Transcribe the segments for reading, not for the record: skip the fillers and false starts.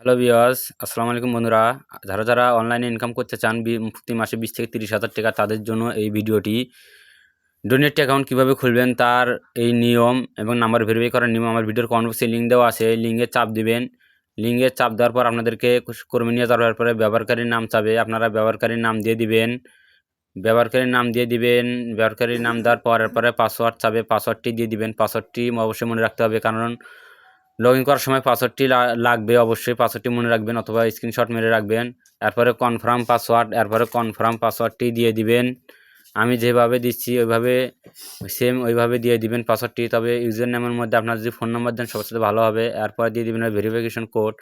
Hello viewers, আসসালামু আলাইকুম বন্ধুরা। যারা অনলাইনে ইনকাম করতে চান প্রতি মাসে 20 থেকে 30,000 টাকা, তাদের জন্য এই ভিডিওটি। ডোনেট অ্যাকাউন্ট কীভাবে খুলবেন তার এই নিয়ম এবং নাম্বার ভেরিফাই করার নিয়ম আমার ভিডিওর কমেন্ট বক্সে লিঙ্ক দেওয়া আছে। লিঙ্কে চাপ দিবেন। লিঙ্কে চাপ দেওয়ার পর আপনাদেরকে কর্মী নিয়ে যাওয়ার পরে ব্যবহারকারীর নাম চাবে, আপনারা ব্যবহারকারীর নাম দিয়ে দিবেন। ব্যবহারকারীর নাম দেওয়ার পর এরপরে পাসওয়ার্ড চাবে, পাসওয়ার্ডটি দিয়ে দিবেন। পাসওয়ার্ডটি অবশ্যই মনে রাখতে হবে, কারণ লগ ইন করার সময় পাসওয়ার্ডটি লাগবে। অবশ্যই পাসওয়ার্ডটি মনে রাখবেন অথবা স্ক্রিনশট মেরে রাখবেন। এরপরে কনফার্ম পাসওয়ার্ডটি দিয়ে দিবেন। আমি যেভাবে দিচ্ছি ওইভাবে ওইভাবে দিয়ে দিবেন পাসওয়ার্ডটি। তবে ইউজার নেমের মধ্যে আপনার যদি ফোন নাম্বার দেন সবচেয়ে ভালো হবে। এরপরে দিয়ে দিবেন ভেরিফিকেশন কোড।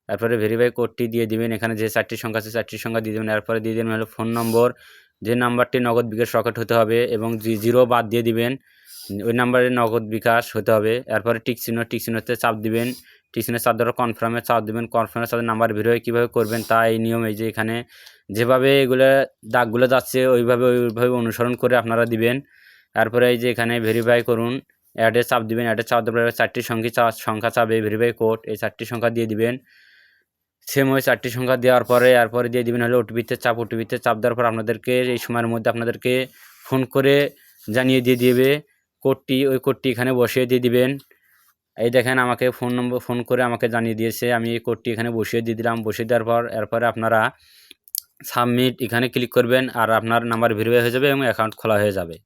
এরপরে ভেরিফাই কোডটি দিয়ে দিবেন। এখানে যে 4টি সংখ্যা আছে 4টি সংখ্যা দিয়ে দেবেন। এরপরে দিয়ে দেবেন হলো ফোন নম্বর, যে নাম্বারটি নগদ বিকাশ রকেট হতে হবে এবং 0 বাদ দিয়ে দিবেন। ওই নাম্বারে নগদ বিকাশ হতে হবে। এরপরে টিক চিহ্নতে চাপ দিবেন। টিক চিহ্নে চাপ দেওয়ার কনফার্মে চাপ দিবেন। কনফার্মের সাথে নাম্বার ভেরিফাই কীভাবে করবেন তা এই নিয়ম। এই যে এখানে যেভাবে এগুলো দাগগুলো যাচ্ছে ওইভাবে অনুসরণ করে আপনারা দিবেন। এরপরে এই যে এখানে ভেরিফাই করুন, অ্যাডে চাপ দিবেন। অ্যাডে চাপ দেওয়ার পরে 4টি সংখ্যা চাবে, ভেরিফাই কোড, এই 4টি সংখ্যা দিয়ে দিবেন। সেম ওই 4টি সংখ্যা দেওয়ার পরে এরপরে দিয়ে দিবেন হলো ওটিপিতে চাপ দেওয়ার পর আপনাদেরকে এই সময়ের মধ্যে আপনাদেরকে ফোন করে জানিয়ে দিয়ে দিবে কোডটি। ওই কোডটি এখানে বসিয়ে দিয়ে দিবেন। এই দেখেন আমাকে ফোন করে আমাকে জানিয়ে দিয়েছে। আমি এই কোডটি এখানে বসিয়ে দিয়ে দিলাম। বসিয়ে দেওয়ার পর এরপরে আপনারা সাবমিট এখানে ক্লিক করবেন আর আপনার নাম্বার ভেরিফাই হয়ে যাবে এবং অ্যাকাউন্ট খোলা হয়ে যাবে।